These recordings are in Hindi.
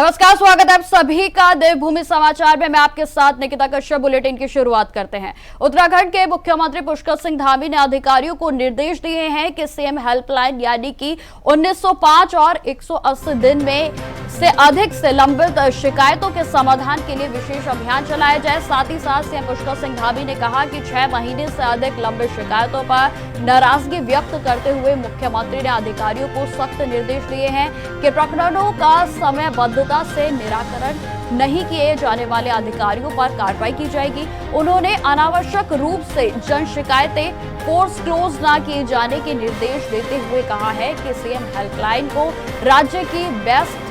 नमस्कार, स्वागत है आप सभी का देवभूमि समाचार में। मैं आपके साथ निकिता कश्यप। बुलेटिन की शुरुआत करते हैं। उत्तराखंड के मुख्यमंत्री पुष्कर सिंह धामी ने अधिकारियों को निर्देश दिए हैं कि सीएम हेल्पलाइन यानी कि 1905 और 180 दिन में से अधिक से लंबित शिकायतों के समाधान के लिए विशेष अभियान चलाया जाए। साथ ही साथ सीएम पुष्कर सिंह धामी ने कहा कि 6 महीने से अधिक लंबित शिकायतों पर नाराजगी व्यक्त करते हुए मुख्यमंत्री ने अधिकारियों को सख्त निर्देश दिए हैं कि प्रकरणों का समयबद्धता से निराकरण नहीं किए जाने वाले अधिकारियों पर कार्रवाई की जाएगी। उन्होंने अनावश्यक रूप से जन शिकायतें फोर्स क्लोज न किए जाने के निर्देश देते हुए कहा है कि सीएम हेल्पलाइन को राज्य की बेस्ट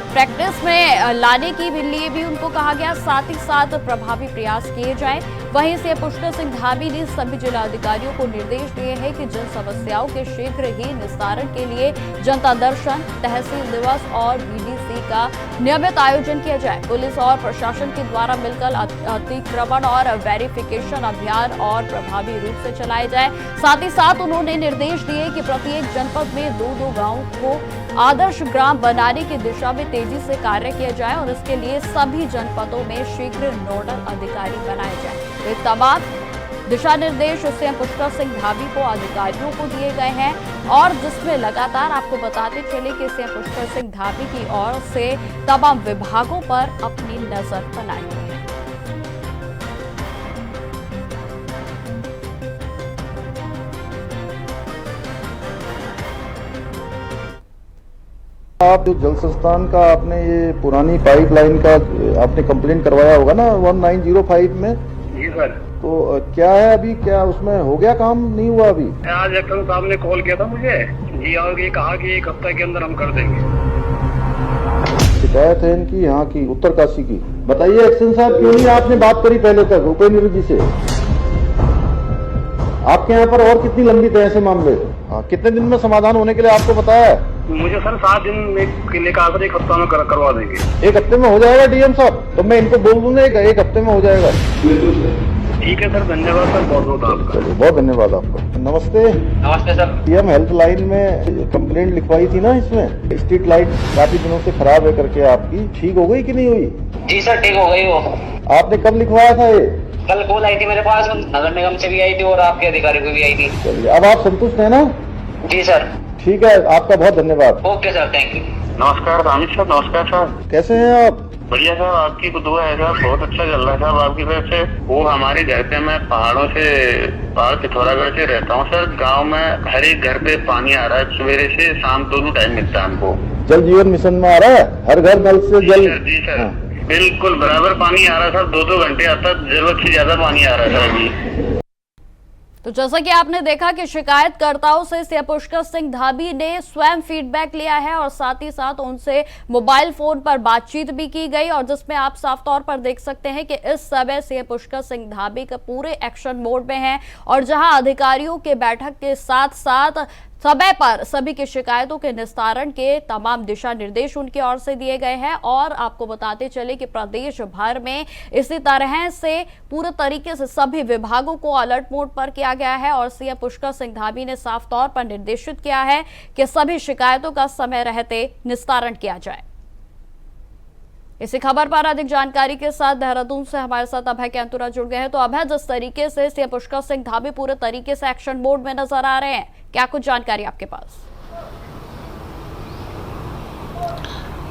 प्रैक्टिस में लाने के लिए भी उनको कहा गया। साथ ही साथ प्रभावी प्रयास किए जाएं। वहीं से पुष्कर सिंह धामी ने सभी जिला अधिकारियों को निर्देश दिए हैं कि जन समस्याओं के शीघ्र ही निस्तारण के लिए जनता दर्शन, तहसील दिवस और बीडीसी का नियमित आयोजन किया जाए। पुलिस और प्रशासन के द्वारा मिलकर अतिक्रमण और वेरिफिकेशन अभियान और प्रभावी रूप से चलाए जाए। साथ ही साथ उन्होंने निर्देश दिए कि प्रत्येक जनपद में 2-2 गाँव को आदर्श ग्राम बनाने की दिशा में तेजी से कार्य किया जाए और इसके लिए सभी जनपदों में शीघ्र नोडल अधिकारी बनाए जाए। ये तमाम दिशा निर्देश सीएम पुष्कर सिंह धामी को अधिकारियों को दिए गए हैं और जिसमें लगातार आपको बताते चले कि सीएम पुष्कर सिंह धामी की ओर से तमाम विभागों पर अपनी नजर बनाई गई है। आप जो जल संस्थान का आपने ये पुरानी पाइपलाइन का आपने कंप्लेंट करवाया होगा ना 1905 में? जी सर। तो क्या है अभी, क्या उसमें हो गया काम, नहीं हुआ अभी? आज एक्शन साहब ने कॉल किया था मुझे जी और ये कहा कि 1 हफ्ते के अंदर हम कर देंगे। शिकायत है इनकी यहाँ की उत्तरकाशी की। बताइए एक्शन साहब, क्यों नहीं आपने बात करी पहले तक उपेंद्र जी से? आपके यहाँ पर और कितनी लंबित है ऐसे मामले? कितने दिन में समाधान होने के लिए आपको बताया है? मुझे सर 7 दिन में कहा सर 1 हफ्ता में करवा देंगे। 1 हफ्ते में हो जाएगा डीएम साहब? तो मैं इनको बोल दूंगा 1 हफ्ते में हो जाएगा। ठीक है सर, धन्यवाद सर, बहुत बहुत आपका। बहुत धन्यवाद आपका। नमस्ते। नमस्ते सर। सीएम हेल्पलाइन में कंप्लेंट लिखवाई थी ना, इसमें स्ट्रीट लाइट काफी दिनों से खराब है करके, आपकी ठीक हो गई कि नहीं हुई? जी सर, ठीक हो गई वो। आपने कब लिखवाया था ये? कल कॉल आई थी मेरे पास, नगर निगम से भी आई थी और आपके अधिकारी को भी आई थी। चलिए, अब आप संतुष्ट है ना? जी सर। ठीक है, आपका बहुत धन्यवाद। Okay sir, thank you. नमस्कार अमित सर। नमस्कार सर। कैसे हैं आप? बढ़िया सर, आपकी तो दुआ है सर, बहुत अच्छा चल रहा है साहब आपकी तरफ से। वो हमारे घर पे, मैं पहाड़ पिथौरागढ़ से रहता हूँ सर। गांव में हर एक घर पे पानी आ रहा है, सवेरे से शाम दोनों टाइम मिलता है हमको। जल जीवन मिशन में आ रहा है, हर घर नल से जल। जी सर, बिल्कुल बराबर पानी आ रहा है सर, 2-2 घंटे आता है, जरूरत से ज्यादा पानी आ रहा है सर अभी। तो जैसा कि आपने देखा कि शिकायतकर्ताओं से सीएम पुष्कर सिंह धामी ने स्वयं फीडबैक लिया है और साथ ही साथ उनसे मोबाइल फोन पर बातचीत भी की गई और जिसमें आप साफ तौर पर देख सकते हैं कि इस समय सीएम पुष्कर सिंह धामी का पूरे एक्शन मोड में है और जहां अधिकारियों के बैठक के साथ साथ समय पर सभी की शिकायतों के निस्तारण के तमाम दिशा निर्देश उनकी ओर से दिए गए हैं। और आपको बताते चले कि प्रदेश भर में इसी तरह से पूरे तरीके से सभी विभागों को अलर्ट मोड पर किया गया है और सीएम पुष्कर सिंह धामी ने साफ तौर पर निर्देशित किया है कि सभी शिकायतों का समय रहते निस्तारण किया जाए। इसी खबर पर अधिक जानकारी के साथ देहरादून से हमारे साथ अभय कैंतुरा जुड़ गए हैं। तो अभय, जिस तरीके से सीएम पुष्कर सिंह धामी पूरे तरीके से एक्शन मोड में नजर आ रहे हैं, क्या कुछ जानकारी आपके पास?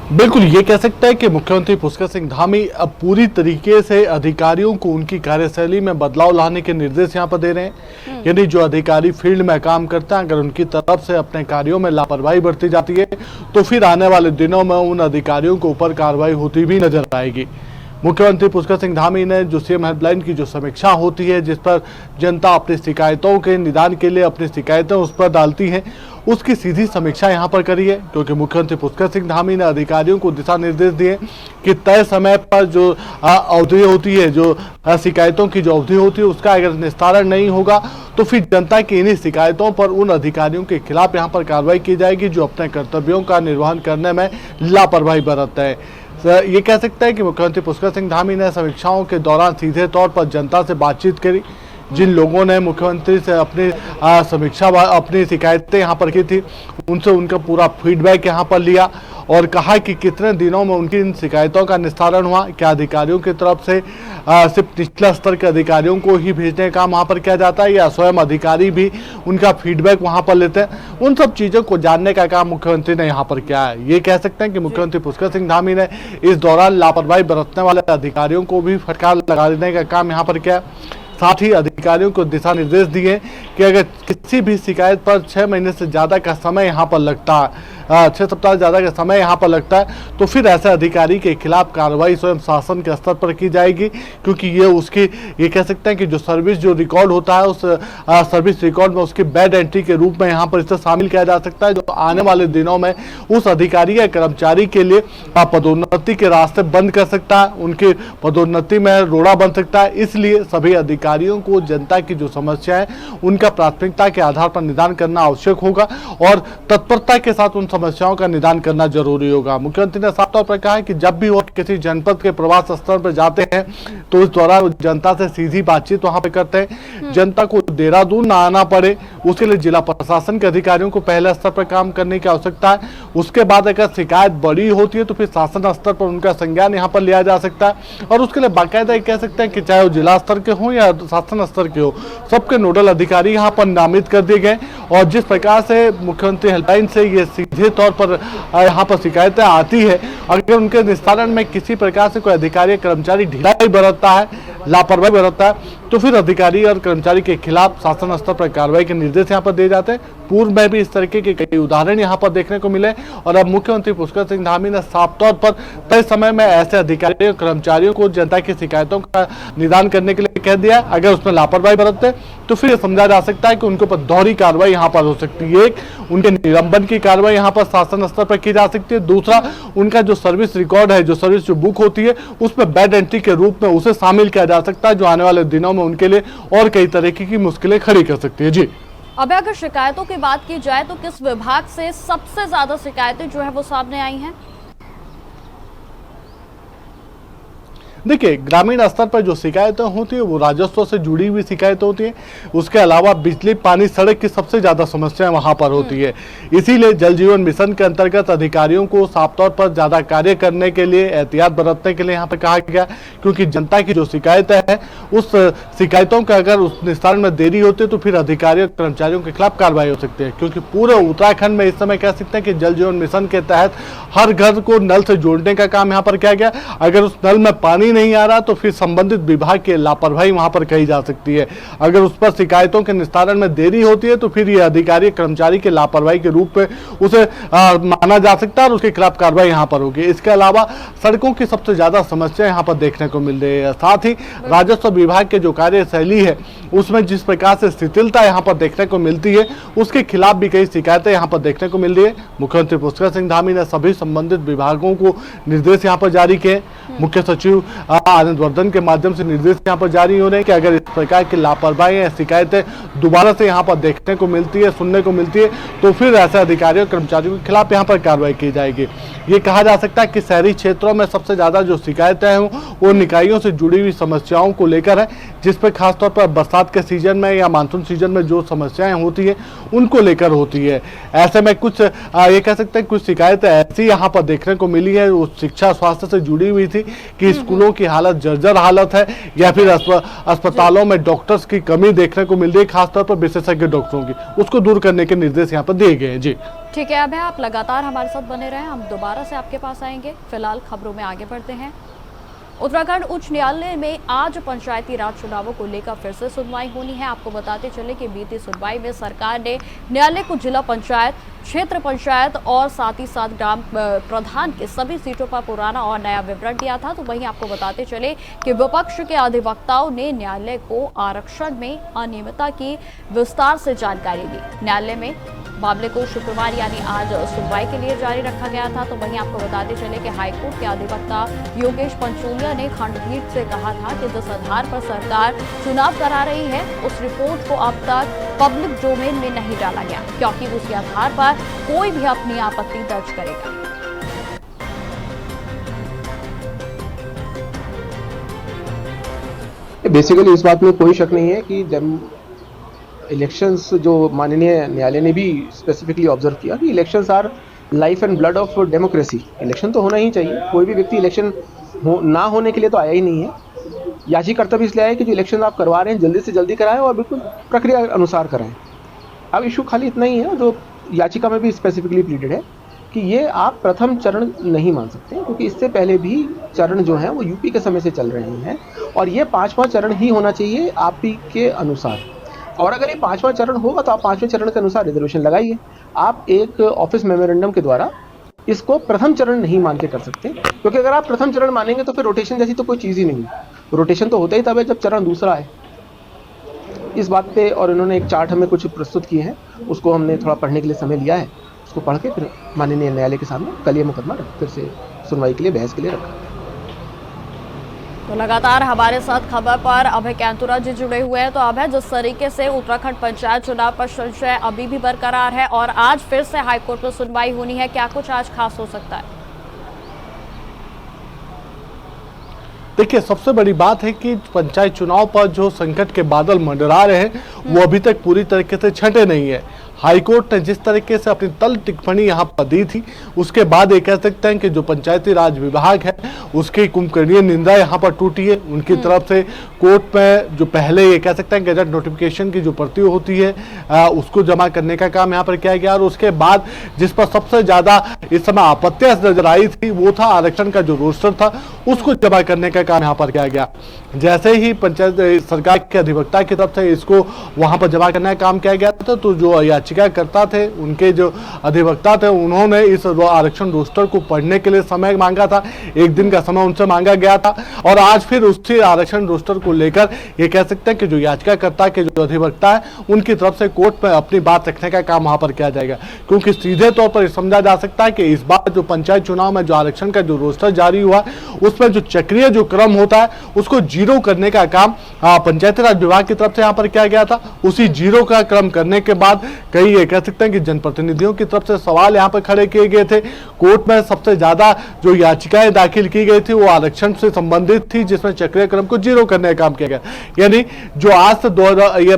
बिल्कुल, ये कह सकता है कि मुख्यमंत्री पुष्कर सिंह धामी अब पूरी तरीके से अधिकारियों को उनकी कार्यशैली में बदलाव लाने के निर्देश यहाँ पर दे रहे हैं। यानी जो अधिकारी फील्ड में काम करते हैं, अगर उनकी तरफ से अपने कार्यों में लापरवाही बरती जाती है तो फिर आने वाले दिनों में उन अधिकारियों के ऊपर कार्रवाई होती भी नजर आएगी। मुख्यमंत्री पुष्कर सिंह धामी ने जो सीएम हेल्पलाइन की जो समीक्षा होती है, जिस पर जनता अपनी शिकायतों के निदान के लिए अपनी शिकायतें उस पर डालती हैं, उसकी सीधी समीक्षा यहाँ पर करी है। क्योंकि मुख्यमंत्री पुष्कर सिंह धामी ने अधिकारियों को दिशा निर्देश दिए कि तय समय पर जो अवधि होती है, जो शिकायतों की जो अवधि होती है, उसका अगर निस्तारण नहीं होगा तो फिर जनता की इन्हीं शिकायतों पर उन अधिकारियों के खिलाफ यहाँ पर कार्रवाई की जाएगी जो अपने कर्तव्यों का निर्वहन करने में लापरवाही बरतते हैं। ये कह सकता है कि मुख्यमंत्री पुष्कर सिंह धामी ने समीक्षाओं के दौरान सीधे तौर पर जनता से बातचीत करी। जिन लोगों ने मुख्यमंत्री से अपनी समीक्षा अपनी शिकायतें यहाँ पर की थी, उनसे उनका पूरा फीडबैक यहाँ पर लिया और कहा कि कितने दिनों में उनकी इन शिकायतों का निस्तारण हुआ, क्या अधिकारियों की तरफ से सिर्फ निचला स्तर के अधिकारियों को ही भेजने का काम वहाँ पर किया जाता है या स्वयं अधिकारी भी उनका फीडबैक वहाँ पर लेते हैं। उन सब चीज़ों को जानने का काम मुख्यमंत्री ने यहाँ पर किया है। ये कह सकते हैं कि मुख्यमंत्री पुष्कर सिंह धामी ने इस दौरान लापरवाही बरतने वाले अधिकारियों को भी फटकार लगा देने का काम यहाँ पर किया। साथ ही अधिकारियों को दिशा निर्देश दिए कि अगर किसी भी शिकायत पर 6 महीने से ज़्यादा का समय यहाँ पर लगता है, 6 सप्ताह से ज़्यादा का समय यहाँ पर लगता है, तो फिर ऐसे अधिकारी के खिलाफ कार्रवाई स्वयं शासन के स्तर पर की जाएगी, क्योंकि ये कह सकते हैं कि जो सर्विस जो रिकॉर्ड होता है उस सर्विस रिकॉर्ड में उसकी बैड एंट्री के रूप में यहाँ पर इसे शामिल किया जा सकता है, जो आने वाले दिनों में उस अधिकारी या कर्मचारी के लिए पदोन्नति के रास्ते बंद कर सकता है, उनकी पदोन्नति में रोड़ा बन सकता है। इसलिए सभी अधिकारियों को जनता की जो समस्या है उनका प्राथमिकता के आधार पर निदान करना आवश्यक होगा और तत्परता के साथ उन समस्याओं का निदान करना जरूरी होगा। मुख्यमंत्री ने साफ तौर पर कहा है कि जब भी वो किसी जनपद के प्रवास स्तर पर जाते हैं तो इस दौरान जनता से सीधी बातचीत वहां पे करते हैं। जनता को देहरादून ना आना पड़े, उसके लिए जिला प्रशासन के अधिकारियों को पहले स्तर पर काम करने की आवश्यकता है। उसके बाद अगर शिकायत बड़ी होती है तो फिर शासन स्तर पर उनका संज्ञान यहाँ पर लिया जा सकता है और उसके लिए बाकायदा कह सकते हैं कि चाहे वो जिला स्तर के हों या शासन स्तर के हो, सबके नोडल अधिकारी यहाँ पर नामित कर दिए गए। और जिस प्रकार से मुख्यमंत्री हेल्पलाइन से ये सीधे तौर पर यहाँ पर शिकायतें आती है, अगर उनके निस्तारण में किसी प्रकार से कोई अधिकारी या कर्मचारी ढिलाई बरतता है, लापरवाही बरतता है, तो फिर अधिकारी और कर्मचारी के खिलाफ शासन स्तर पर कार्रवाई के निर्देश यहाँ पर दिए जाते हैं। पूर्व में भी इस तरीके के कई उदाहरण यहाँ पर देखने को मिले और अब मुख्यमंत्री पुष्कर सिंह धामी ने साफ तौर पर तय समय में ऐसे अधिकारियों कर्मचारियों को जनता की शिकायतों का निदान करने के लिए कह दिया। अगर उसमें लापरवाही बरतते तो फिर समझा जा सकता है कि उनके ऊपर दोहरी कार्रवाई यहाँ पर हो सकती है। एक, उनके निलंबन की कार्रवाई यहाँ पर शासन स्तर पर की जा सकती है। दूसरा, उनका जो सर्विस रिकॉर्ड है, जो सर्विस जो बुक होती है, उसमें बैड एंट्री के रूप में उसे शामिल किया जा सकता है, जो आने वाले दिनों में उनके लिए और कई तरीके की मुश्किलें खड़ी कर सकती है। जी, अब अगर शिकायतों की बात की जाए तो किस विभाग से सबसे ज्यादा शिकायतें जो है वो सामने आई हैं? देखिए, ग्रामीण स्तर पर जो शिकायतें होती है वो राजस्व से जुड़ी हुई शिकायतें होती है। उसके अलावा बिजली, पानी, सड़क की सबसे ज्यादा समस्याएं वहां पर होती है। इसीलिए जल जीवन मिशन के अंतर्गत अधिकारियों को साफ तौर पर ज्यादा कार्य करने के लिए, एहतियात बरतने के लिए यहाँ पे कहा गया, क्योंकि जनता की जो शिकायतें हैं उस शिकायतों का अगर उस निस्तारण में देरी होती है तो फिर अधिकारियों कर्मचारियों के खिलाफ कार्रवाई हो सकती है। क्योंकि पूरे उत्तराखंड में इस समय कह सकते हैं कि जल जीवन मिशन के तहत हर घर को नल से जोड़ने का काम यहाँ पर किया गया। अगर उस नल में पानी नहीं आ रहा तो फिर संबंधित विभाग की लापरवाही वहां पर कही जा सकती है। अगर उस पर शिकायतों के निस्तारण में देरी होती है तो फिर ये अधिकारी कर्मचारी के लापरवाही के रूप में उसे माना जा सकता है और उसके खिलाफ कार्रवाई यहाँ पर होगी। इसके अलावा सड़कों की सबसे ज्यादा समस्या यहाँ पर देखने को मिल रही है। साथ ही राजस्व विभाग के जो कार्यशैली है उसमें जिस प्रकार से शिथिलता यहाँ पर देखने को मिलती है, उसके खिलाफ भी कई शिकायतें यहाँ पर देखने को मिल रही है। मुख्यमंत्री पुष्कर सिंह धामी ने सभी संबंधित विभागों को निर्देश यहाँ पर जारी किए। मुख्य सचिव आनंद वर्धन के माध्यम से निर्देश यहाँ पर जारी हो रहे हैं कि अगर इस प्रकार की लापरवाही या शिकायतें दोबारा से यहाँ पर देखने को मिलती है, सुनने को मिलती है, तो फिर ऐसे अधिकारियों कर्मचारियों के खिलाफ यहाँ पर कार्रवाई की जाएगी। ये कहा जा सकता है कि शहरी क्षेत्रों में सबसे ज्यादा जो शिकायतें हैं वो निकायों से जुड़ी हुई समस्याओं को लेकर है, जिसपे खासतौर पर बरसात के सीजन में या मानसून सीजन में जो समस्याएं होती है उनको लेकर होती है। ऐसे में कुछ ये कह सकते हैं कुछ शिकायतें ऐसी यहाँ पर देखने को मिली है, वो शिक्षा स्वास्थ्य से जुड़ी हुई थी कि स्कूलों की हालत जर्जर हालत है या फिर अस्पतालों में डॉक्टर्स की कमी देखने को मिल रही है, खासतौर पर विशेषज्ञ डॉक्टरों की, उसको दूर करने के निर्देश यहाँ पर दिए गए हैं। जी ठीक है, अब आप लगातार हमारे साथ बने रहें, हम दोबारा से आपके पास आएंगे। फिलहाल खबरों में आगे बढ़ते हैं। उत्तराखंड उच्च न्यायालय में आज पंचायती राज चुनावों को लेकर फिर से सुनवाई होनी है। आपको बताते चले कि बीती सुनवाई में सरकार ने न्यायालय को जिला पंचायत, क्षेत्र पंचायत और साथ ही साथ ग्राम प्रधान के सभी सीटों पर पुराना और नया विवरण दिया था। तो वहीं आपको बताते चले कि विपक्ष के अधिवक्ताओं ने न्यायालय को आरक्षण में अनियमितता की विस्तार से जानकारी दी। न्यायालय में मामले को शुक्रवार यानी आज सुनवाई के लिए जारी रखा गया था। तो वहीं आपको बताते चले कि हाईकोर्ट के अधिवक्ता योगेश पंचोलिया ने खंडपीठ से कहा था कि जिस आधार पर सरकार चुनाव करा रही है उस रिपोर्ट को अब तक पब्लिक डोमेन में नहीं डाला गया, क्योंकि उसके आधार पर कोई भी अपनी आपत्ति दर्ज करेगा। बेसिकली इस बात में कोई शक नहीं है कि जब इलेक्शंस, जो माननीय न्यायालय ने भी स्पेसिफिकली ऑब्जर्व किया कि elections our life and blood of democracy. Election तो होना ही चाहिए, कोई भी व्यक्ति इलेक्शन ना होने के लिए तो आया ही नहीं है। याचिकाकर्ता भी इसलिए आए कि जो इलेक्शन आप करवा रहे हैं जल्दी से जल्दी कराएं और बिल्कुल प्रक्रिया अनुसार कराएं। अब इशू खाली इतना ही है, जो याचिका में भी स्पेसिफिकली प्लीडेड है कि ये आप प्रथम चरण नहीं मान सकते, क्योंकि इससे पहले भी चरण जो हैं वो यूपी के समय से चल रहे हैं और ये 5वां चरण ही होना चाहिए आप ही के अनुसार। और अगर ये 5वां चरण होगा तो आप 5वें चरण के अनुसार रिजर्वेशन लगाइए। आप एक ऑफिस मेमोरेंडम के द्वारा इसको प्रथम चरण नहीं मान के कर सकते, क्योंकि अगर आप प्रथम चरण मानेंगे तो फिर रोटेशन जैसी तो कोई चीज़ ही नहीं है। रोटेशन तो होता ही तब है जब चरण दूसरा है। इस बात पे और इन्होंने एक चार्ट हमें कुछ प्रस्तुत किए हैं, उसको हमने थोड़ा पढ़ने के लिए समय लिया है, उसको पढ़ के फिर माननीय न्यायालय के सामने कल ये मुकदमा फिर से सुनवाई के लिए, बहस के लिए रखा। तो लगातार हमारे साथ खबर पर अभय कैंतुरा जी जुड़े हुए हैं। तो अभय, जिस तरीके से उत्तराखंड पंचायत चुनाव पर संशय अभी भी बरकरार है और आज फिर से हाईकोर्ट में सुनवाई होनी है, क्या कुछ आज खास हो सकता है? देखिए, सबसे बड़ी बात है कि पंचायत चुनाव पर जो संकट के बादल मंडरा रहे हैं वो अभी तक पूरी तरीके से छंटे नहीं है। हाईकोर्ट ने जिस तरीके से अपनी तल टिप्पणी यहाँ पर दी थी, उसके बाद ये कह सकते हैं कि जो पंचायती राज विभाग है उसकी कुंभकर्णीय निंदा यहाँ पर टूटी है। उनकी तरफ से कोर्ट में जो पहले ये कह सकते हैं गजट नोटिफिकेशन की जो प्रति होती है उसको जमा करने का काम यहाँ पर किया गया और उसके बाद जिस पर सबसे ज्यादा इस समय आपत्तियां नजर आई थी वो था आरक्षण का जो रोस्टर था उसको जमा करने का काम यहाँ पर किया गया। जैसे ही पंचायत सरकार के अधिवक्ता की तरफ से इसको वहां पर जमा करने का काम किया गया था, तो जो याचिकाकर्ता थे उनके जो अधिवक्ता थे उन्होंने इस आरक्षण रोस्टर को पढ़ने के लिए समय मांगा था। 1 दिन का समय उनसे मांगा गया था और आज फिर उसी आरक्षण रोस्टर को लेकर ये कह सकते हैं कि जो याचिकाकर्ता के जो अधिवक्ता है उनकी तरफ से कोर्ट में अपनी बात रखने का काम वहां पर किया जाएगा, क्योंकि सीधे तौर पर समझा जा सकता है कि इस बार जो पंचायत चुनाव में जो आरक्षण का जो रोस्टर जारी हुआ उसमें जो चक्रीय जो क्रम होता है उसको जीरो करने का काम पंचायती राज विभाग की तरफ से यहाँ पर किया गया था। उसी जीरो का क्रम करने के बाद कई ये कह सकते हैं कि जनप्रतिनिधियों की तरफ से सवाल यहाँ पर खड़े किए गए थे। कोर्ट में सबसे ज्यादा जो याचिकाएं दाखिल की गई थी वो आरक्षण से संबंधित थी, जिसमें चक्रीय क्रम को जीरो करने का काम किया गया। यानी जो आज से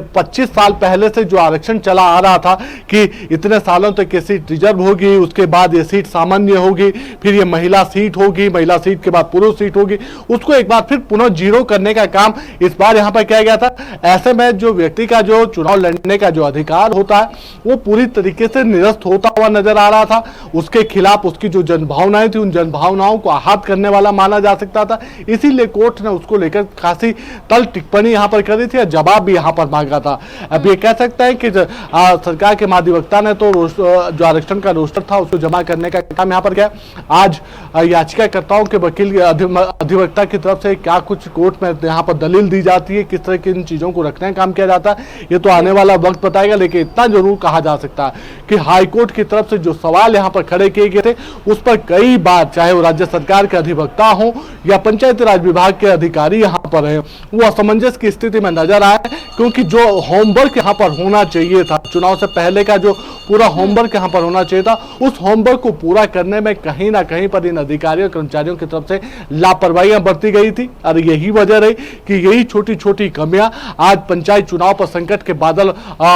25 साल पहले से जो आरक्षण चला आ रहा था कि इतने सालों तक ये सीट रिजर्व होगी, उसके बाद ये सीट सामान्य होगी, फिर ये महिला सीट होगी, महिला सीट के बाद पुरुष सीट होगी, उसको एक बार फिर पुनः जीरो करने का काम इस बार यहाँ पर किया गया था। ऐसे में जो व्यक्ति का जो चुनाव लड़ने का जो अधिकार होता है वो पूरी तरीके से निरस्त होता हुआ नजर आ रहा था। उसके खिलाफ उसकी जो जनभावनाएं थी उन जनभावनाओं को आहत करने वाला माना जा सकता था, इसीलिए कोर्ट ने उसको लेकर खासी तल टिप्पणी यहाँ पर करी थी और जवाब भी यहाँ पर मांगा था। अब ये कह सकते हैं कि सरकार के महाधिवक्ता ने तो जो आरक्षण का रोस्टर था उसको जमा करने का काम यहाँ पर किया। आज याचिकाकर्ताओं के वकील अधिवक्ता की तरफ से क्या कुछ कोर्ट में यहाँ पर दलील दी जाती है, किस तरह की इन चीजों को रखने का काम किया जाता है, ये तो आने वाला वक्त बताएगा। लेकिन इतना जरूर कहा जा सकता है कि हाईकोर्ट की तरफ से जो सवाल यहाँ पर खड़े किए गए थे उस पर कई बार चाहे वो राज्य सरकार के अधिवक्ता हो या पंचायती राज विभाग के अधिकारी यहाँ पर है वो असमंजस की स्थिति में नजर आए, क्योंकि जो होमवर्क यहाँ पर होना चाहिए था, चुनाव से पहले का जो पूरा होमवर्क यहाँ पर होना चाहिए था, उस होमवर्क को पूरा करने में कहीं ना कहीं पर इन अधिकारियों कर्मचारियों की तरफ से लापरवाहियां बरती गई थी। और यही वजह रही कि यही छोटी छोटी कमियां आज पंचायत चुनाव पर संकट के बादल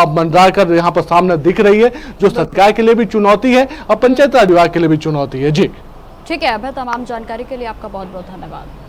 मंडरा कर यहाँ पर सामने दिख रही है, जो सरकार के लिए भी चुनौती है और पंचायत राज विभाग के लिए भी चुनौती है। जी ठीक है अभय, तमाम जानकारी के लिए आपका बहुत बहुत धन्यवाद।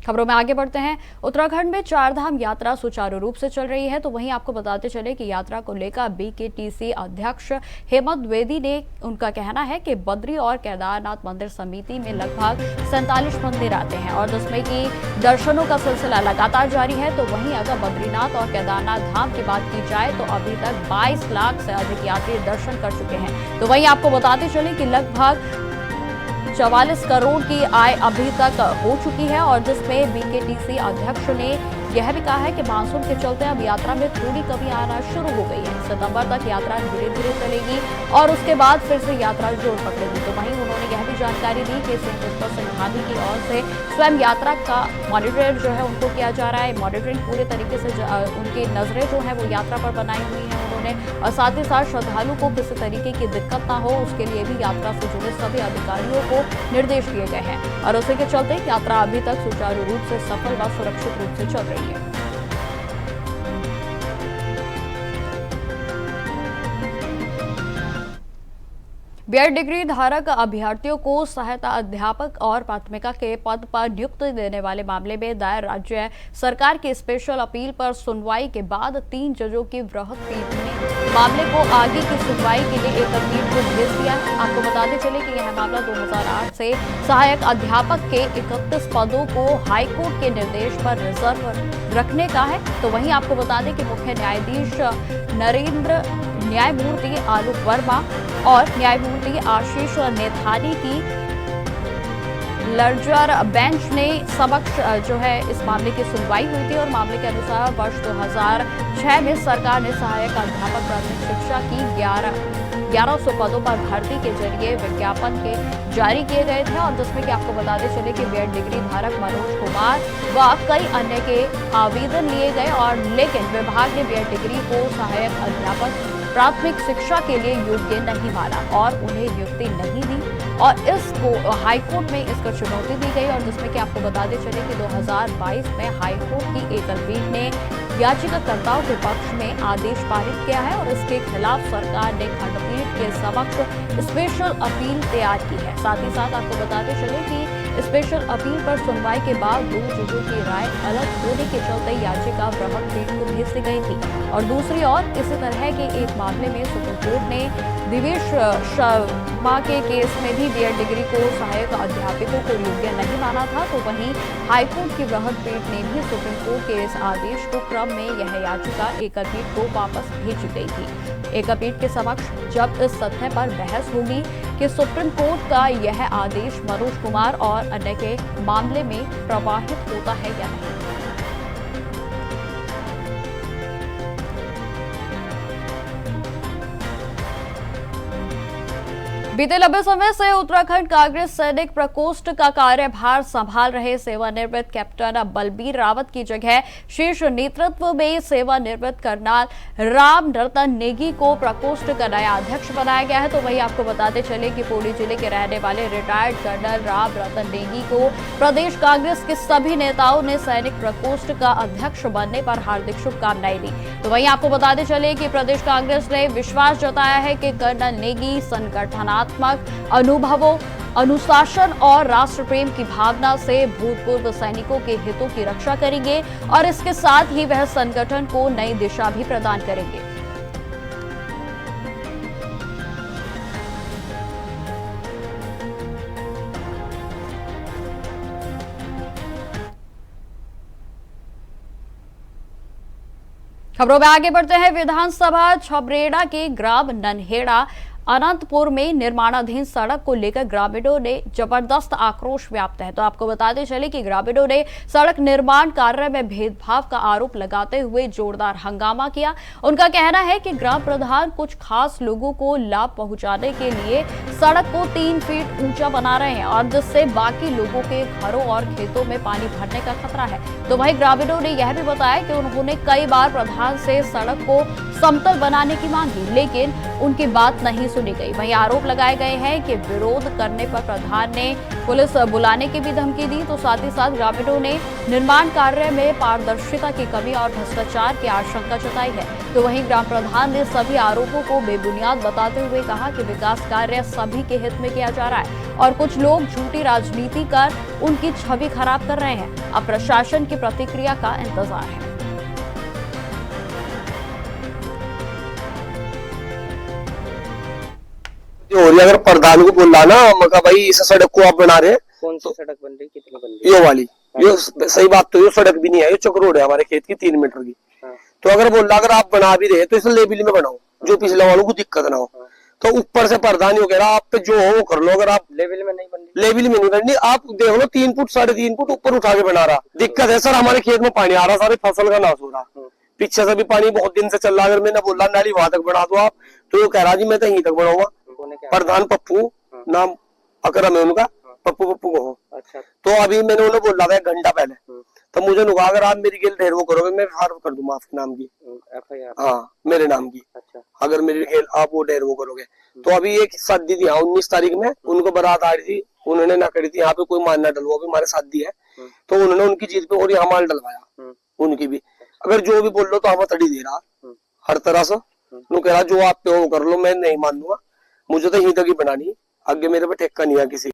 खबरों में आगे बढ़ते हैं। उत्तराखंड में 4 धाम यात्रा सुचारू रूप से चल रही है, तो वहीं आपको बताते चले कि यात्रा को लेकर BKTC अध्यक्ष हेमंत द्विवेदी ने उनका कहना है कि बद्री और केदारनाथ मंदिर समिति में लगभग 47 मंदिर आते हैं और जिसमें कि दर्शनों का सिलसिला लगातार जारी है। तो वहीं अगर बद्रीनाथ और केदारनाथ धाम की बात की जाए तो अभी तक 22 लाख से अधिक यात्री दर्शन कर चुके हैं। तो वहीं आपको बताते चले कि लगभग 44 करोड़ की आय अभी तक हो चुकी है और जिसमें BKTC अध्यक्ष ने यह भी कहा है कि मानसून के चलते अब यात्रा में थोड़ी कमी आना शुरू हो गई है। सितंबर तक यात्रा धीरे धीरे चलेगी और उसके बाद फिर से यात्रा जोर पकड़ेगी। तो वहीं उन्होंने यह भी जानकारी दी कि सीएम पुष्कर सिंह धामी की ओर से स्वयं यात्रा का मॉनिटरिंग जो है उनको किया जा रहा है। मॉनिटरिंग पूरे तरीके से उनकी नजरें जो है वो यात्रा पर बनाई हुई है उन्होंने, और साथ ही साथ श्रद्धालु को किसी तरीके की दिक्कत ना हो उसके लिए भी यात्रा से जुड़े सभी अधिकारियों को निर्देश दिए गए हैं और उसी के चलते यात्रा अभी तक सुचारू रूप से सफल व सुरक्षित रूप से चल रही है। बीएड डिग्री धारक अभ्यर्थियों को सहायता अध्यापक और प्राथमिका के पद पर नियुक्ति देने वाले मामले में दायर राज्य सरकार की स्पेशल अपील पर सुनवाई के बाद 3 जजों की वृहद पीठ ने मामले को आगे की सुनवाई के लिए एक पीठ को भेज दिया है। आपको बताते चले कि यह मामला 2008 से सहायक अध्यापक के 31 पदों को हाईकोर्ट के निर्देश पर रिजर्व रखने का है। तो वहीं आपको बता दें कि मुख्य न्यायाधीश नरेंद्र, न्यायमूर्ति आलोक वर्मा और न्यायमूर्ति आशीष नेथानी की लर्जर बेंच ने समक्ष जो है इस मामले की सुनवाई हुई थी और मामले के अनुसार वर्ष 2006 में सरकार ने सहायक अध्यापक प्राथमिक शिक्षा की 1100 पदों पर भर्ती के जरिए विज्ञापन के जारी किए गए थे और जिसमें कि आपको बताते चले कि बीएड डिग्री धारक मनोज कुमार व कई अन्य के आवेदन लिए गए और लेकिन विभाग ने बीएड डिग्री को सहायक अध्यापक प्राथमिक शिक्षा के लिए योग्य नहीं माना और उन्हें नियुक्ति नहीं दी और इसको हाईकोर्ट में इसको चुनौती दी गई और जिसमें कि आपको बताते चले कि 2022 में हाईकोर्ट की एकल पीठ ने याचिकाकर्ताओं के पक्ष में आदेश पारित किया है और इसके खिलाफ सरकार ने खंडपीठ के समक्ष स्पेशल अपील तैयार की है। साथ ही साथ आपको बताते चले कि स्पेशल अपील पर सुनवाई के बाद 2 जजों की राय अलग होने के चलते याचिका वृहद पीठ को भेज दी गई थी और दूसरी ओर इसी तरह के एक मामले में सुप्रीम कोर्ट ने दिवेश शर्मा के केस में भी बीएड डिग्री को सहायक अध्यापकों को योग्य नहीं माना था। तो वहीं हाईकोर्ट की वृहद पीठ ने भी सुप्रीम कोर्ट के इस आदेश को क्रम में यह याचिका एकल पीठ को वापस भेजी गई थी। एकल पीठ के समक्ष जब इस तथ्य पर बहस होगी कि सुप्रीम कोर्ट का यह आदेश मनोज कुमार और अन्य के मामले में प्रवाहित होता है या नहीं। बीते लंबे समय से उत्तराखंड कांग्रेस सैनिक प्रकोष्ठ का कार्यभार संभाल रहे सेवानिवृत्त कैप्टन बलबीर रावत की जगह शीर्ष नेतृत्व में सेवानिवृत्त कर्नल राम रतन नेगी को प्रकोष्ठ का नया अध्यक्ष बनाया गया है। तो वही आपको बताते चले कि पौड़ी जिले के रहने वाले रिटायर्ड कर्नल राम रतन नेगी को प्रदेश कांग्रेस के सभी नेताओं ने सैनिक प्रकोष्ठ का अध्यक्ष बनने पर हार्दिक शुभकामनाएं दी। तो वहीं आपको बताते चले कि प्रदेश कांग्रेस ने विश्वास जताया है कि कर्नल नेगी संगठनात्मक अनुभवों, अनुशासन और राष्ट्र प्रेम की भावना से भूतपूर्व सैनिकों के हितों की रक्षा करेंगे और इसके साथ ही वह संगठन को नई दिशा भी प्रदान करेंगे। खबरों में आगे बढ़ते हैं। विधानसभा छबरेड़ा के ग्राम नन्हेड़ा अनंतपुर में निर्माणाधीन सड़क को लेकर ग्रामीणों ने जबरदस्त आक्रोश व्याप्त है। तो आपको बताते चले कि ग्रामीणों ने सड़क निर्माण कार्य में भेदभाव का आरोप लगाते हुए जोरदार हंगामा किया। उनका कहना है कि ग्राम प्रधान कुछ खास लोगों को लाभ पहुंचाने के लिए सड़क को 3 फीट ऊंचा बना रहे हैं और जिससे बाकी लोगों के घरों और खेतों में पानी भरने का खतरा है। तो वहीं ग्रामीणों ने यह भी बताया कि उन्होंने कई बार प्रधान से सड़क को समतल बनाने की मांग की लेकिन उनकी बात नहीं सुनी गई। वहीं आरोप लगाए गए हैं कि विरोध करने पर प्रधान ने पुलिस बुलाने की भी धमकी दी। तो साथ ही साथ ग्रामीणों ने निर्माण कार्य में पारदर्शिता की कमी और भ्रष्टाचार की आशंका जताई है। तो वहीं ग्राम प्रधान ने सभी आरोपों को बेबुनियाद बताते हुए कहा कि विकास कार्य सभी के हित में किया जा रहा है और कुछ लोग झूठी राजनीति कर उनकी छवि खराब कर रहे हैं। अब प्रशासन की प्रतिक्रिया का इंतजार है। और अगर प्रधान को बोला ना मका भाई इस सड़क को आप बना रहे हैं, कौन सी सड़क बन रही, कितनी बन रही? यो वाली, यो सही बात तो ये सड़क भी नहीं है, ये चक रोड है हमारे खेत की 3 मीटर की। तो अगर बोला अगर आप बना भी रहे तो इसे लेवल में बनाओ जो पिछले वालों को दिक्कत ना हो। तो ऊपर से प्रधान हो कह रहा आप पे जो हो वो कर लो। अगर आप लेवल में नहीं बन रही, लेवल में नहीं बननी, आप देख लो 3 फुट 3.5 फुट ऊपर उठा के बना रहा। दिक्कत है सर, हमारे खेत में पानी आ रहा, सारे फसल का नाश हो रहा, पीछे से भी पानी बहुत दिन से चल रहा। अगर मैंने बोला नाली वहां तक बना दो आप, तो वो कह रहा जी मैं तो यहीं तक बनाऊंगा। प्रधान पप्पू नाम अकरम है उनका, पप्पू पप्पू को हो। अच्छा। तो अभी मैंने उन्हें बोला था 1 घंटा पहले, तो मुझे नुका अगर आप मेरी गेल ढेर वो करोगे मैं फार्म कर दूंगा आपके नाम की FIR। हाँ मेरे नाम की। अच्छा। अगर मेरी गेल आप वो ढेर वो करोगे तो अभी एक शादी थी 19 तारीख में, उनको बारात आ रही थी, उन्होंने ना करी थी यहाँ पे कोई मान ना डलवा, अभी हमारे शादी है तो उन्होंने उनकी चीज पे और यहाँ माल डलवाया उनकी भी। अगर जो भी बोल लो तो हमें तड़ी दे रहा हर तरह से, कह रहा जो आप पे वो कर लो, मैं नहीं मान दूंगा। मुझे तो यहीं तक ही बनानी, आगे मेरे पे ठेका नहीं है किसी।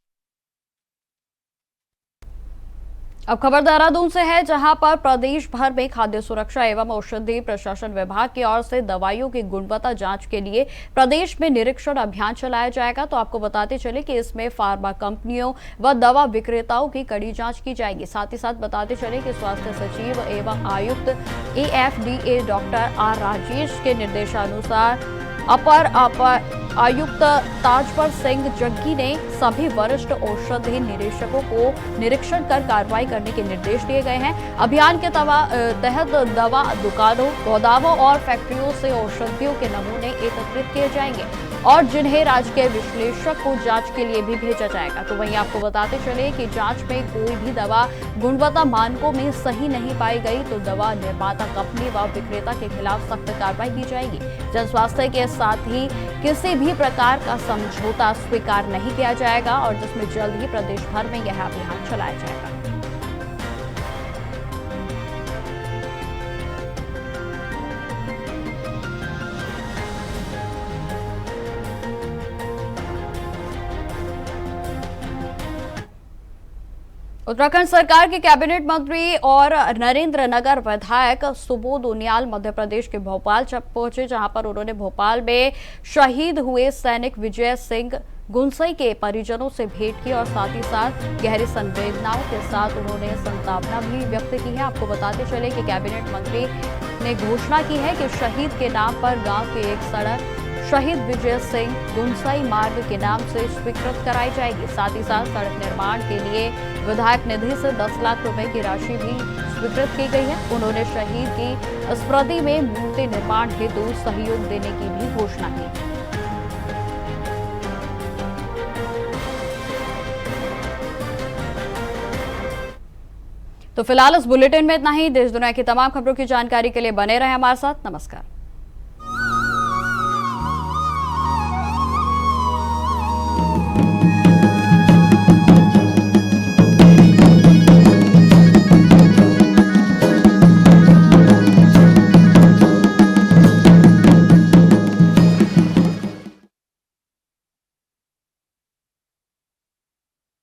अब खबर देहरादून से है, जहां पर प्रदेश भर में खाद्य सुरक्षा एवं औषधि प्रशासन विभाग की ओर से दवाइयों की गुणवत्ता जांच के लिए प्रदेश में निरीक्षण अभियान चलाया जाएगा। तो आपको बताते चले कि इसमें फार्मा कंपनियों व दवा विक्रेताओं की कड़ी जांच की जाएगी। साथ ही साथ बताते चले कि स्वास्थ्य सचिव एवं आयुक्त AFDA डॉक्टर R राजेश के निर्देशानुसार अपर आयुक्त ताजपर सिंह जग्गी ने सभी वरिष्ठ औषधि निरीक्षकों को निरीक्षण कर कार्रवाई करने के निर्देश दिए गए हैं। अभियान के तहत दवा दुकानों, गोदामों और फैक्ट्रियों से औषधियों के नमूने एकत्रित किए जाएंगे और जिन्हें राज्य के विश्लेषक को जांच के लिए भी भेजा जाएगा। तो वहीं आपको बताते चले कि जांच में कोई भी दवा गुणवत्ता मानकों में सही नहीं पाई गई तो दवा निर्माता कंपनी व विक्रेता के खिलाफ सख्त कार्रवाई की जाएगी। जन स्वास्थ्य के साथ ही किसी भी प्रकार का समझौता स्वीकार नहीं किया जाएगा और जिसमें जल्द ही प्रदेश भर में यह अभियान चलाया जाएगा। उत्तराखंड सरकार के कैबिनेट मंत्री और नरेंद्र नगर विधायक सुबोध उनियाल मध्य प्रदेश के भोपाल पहुंचे, जहां पर उन्होंने भोपाल में शहीद हुए सैनिक विजय सिंह गुंसई के परिजनों से भेंट की और साथ ही साथ गहरी संवेदनाओं के साथ उन्होंने संतापना भी व्यक्त की है। आपको बताते चले कि कैबिनेट मंत्री ने घोषणा की है कि शहीद के नाम पर गांव की एक सड़क शहीद विजय सिंह गुंसई मार्ग के नाम से स्वीकृत कराई जाएगी। साथ ही साथ सड़क निर्माण के लिए विधायक निधि से 10 लाख रुपए की राशि भी स्वीकृत की गई है। उन्होंने शहीद की स्मृति में मूर्ति निर्माण हेतु सहयोग देने की भी घोषणा की। तो फिलहाल इस बुलेटिन में इतना ही। देश दुनिया की तमाम खबरों की जानकारी के लिए बने रहें हमारे साथ। नमस्कार।